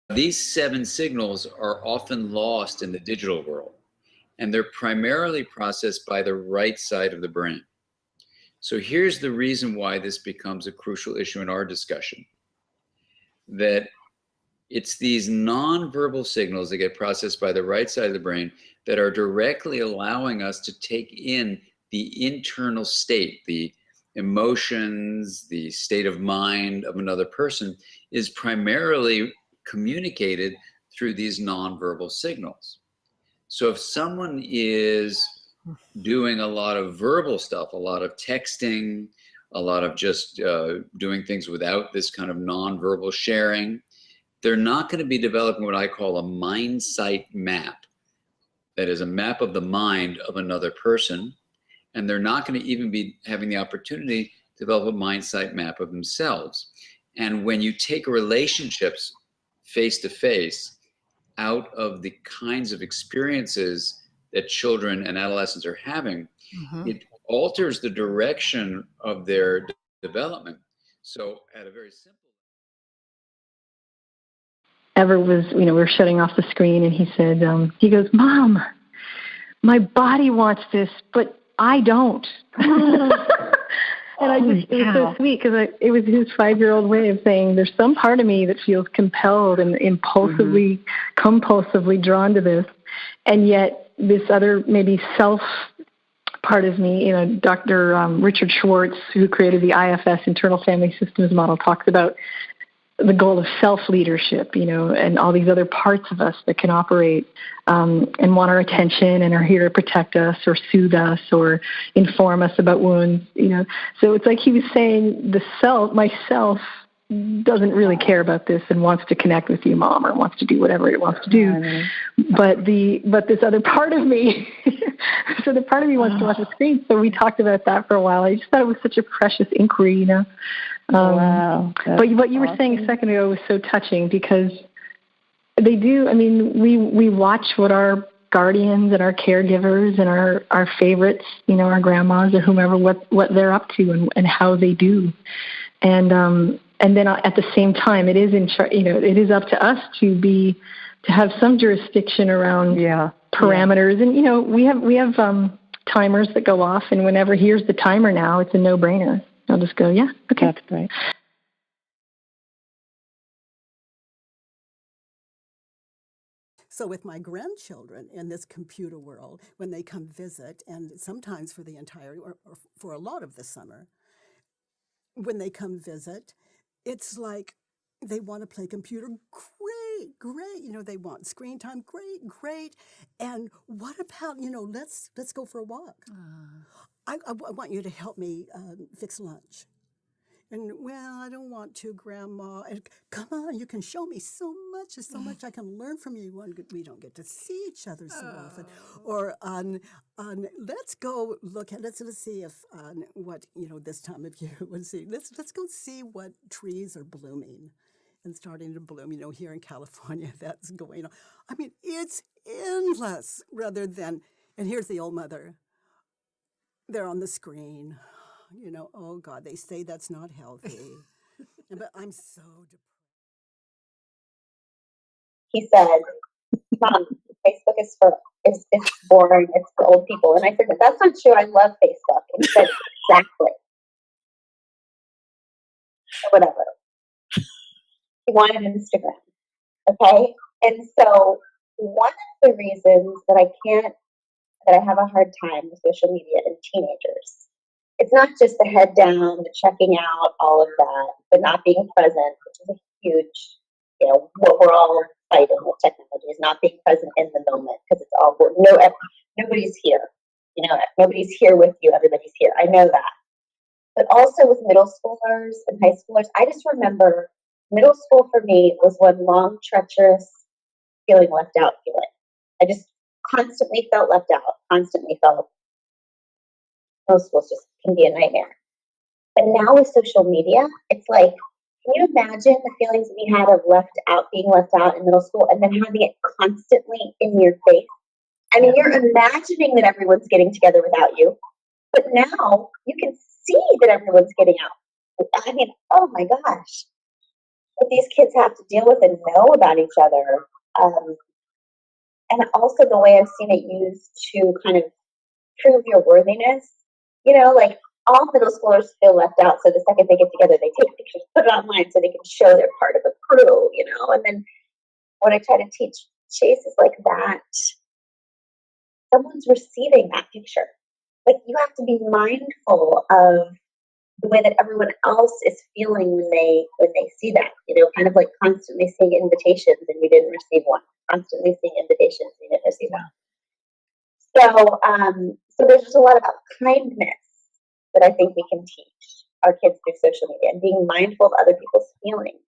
These seven signals are often lost in the digital world, and they're primarily processed by the right side of the brain. So here's the reason why this becomes a crucial issue in our discussion, that it's these nonverbal signals that get processed by the right side of the brain that are directly allowing us to take in the internal state, the emotions, the state of mind of another person is primarily communicated through these nonverbal signals. So if someone is doing a lot of verbal stuff, a lot of texting, a lot of just doing things without this kind of nonverbal sharing, they're not going to be developing what I call a mind sight map. That is a map of the mind of another person. And they're not going to even be having the opportunity to develop a mind sight map of themselves. And when you take relationships face to face out of the kinds of experiences that children and adolescents are having, it alters the direction of their development. So at a very simple Ever was, we were shutting off the screen, and he said, he goes, "Mom, my body wants this, but I don't." And it was so sweet because it was his 5-year-old way of saying, there's some part of me that feels compelled and impulsively, compulsively drawn to this. And yet this other maybe self part of me, Dr. Richard Schwartz, who created the IFS, Internal Family Systems Model, talks about the goal of self-leadership, and all these other parts of us that can operate and want our attention and are here to protect us or soothe us or inform us about wounds, So it's like he was saying, myself doesn't really care about this and wants to connect with you, Mom, or wants to do whatever it wants to do. But this other part of me, so the part of me wants to watch the screen. So we talked about that for a while. I just thought it was such a precious inquiry, Wow. But what you were saying a second ago was so touching, because they do. I mean, we watch what our guardians and our caregivers and our favorites, our grandmas or whomever, what they're up to and how they do, and then at the same time, it is it is up to us to have some jurisdiction around parameters, and we have timers that go off, and whenever here's the timer now, it's a no-brainer. I'll just go, yeah, okay. That's right. So with my grandchildren in this computer world, when they come visit, and sometimes for the entire, or for a lot of the summer, when they come visit, it's like they want to play computer. Great. They want screen time. Great. And what about, let's go for a walk. I want you to help me fix lunch. And, well, I don't want to, Grandma. And, come on, you can show me so much. There's so much I can learn from you. We don't get to see each other so often. Or let's go look at, let's see if, what, this time of year, let's go see what trees are blooming and starting to bloom, here in California, that's going on. I mean, it's endless rather than, and here's the old mother. They're on the screen. Oh God, they say that's not healthy. But I'm so depressed. He said, "Mom, Facebook is boring. It's for old people." And I said, "That's not true. I love Facebook." And he said, "Exactly." Whatever. He wanted Instagram. Okay? And so one of the reasons that I have a hard time with social media in teenagers, it's not just the head down, the checking out, all of that, but not being present, which is a huge, what we're all fighting with technology, is not being present in the moment, because it's all, nobody's here. Nobody's here with you. Everybody's here. I know that. But also with middle schoolers and high schoolers, I just remember middle school for me was one long, treacherous, feeling left out feeling. I just constantly felt left out, middle school just can be a nightmare. But now with social media, it's like, can you imagine the feelings we had of being left out in middle school, and then having it constantly in your face? I mean, you're imagining that everyone's getting together without you, but now you can see that everyone's getting out. I mean, oh my gosh. what these kids have to deal with and know about each other. And also the way I've seen it used to kind of prove your worthiness. Like all middle schoolers feel left out. So the second they get together, they take pictures, put it online so they can show they're part of a crew, And then what I try to teach Chase is like that someone's receiving that picture. Like you have to be mindful of the way that everyone else is feeling when they see that, kind of like constantly seeing invitations and you didn't receive one, constantly seeing invitations and you didn't receive one. So there's just a lot about kindness that I think we can teach our kids through social media and being mindful of other people's feelings.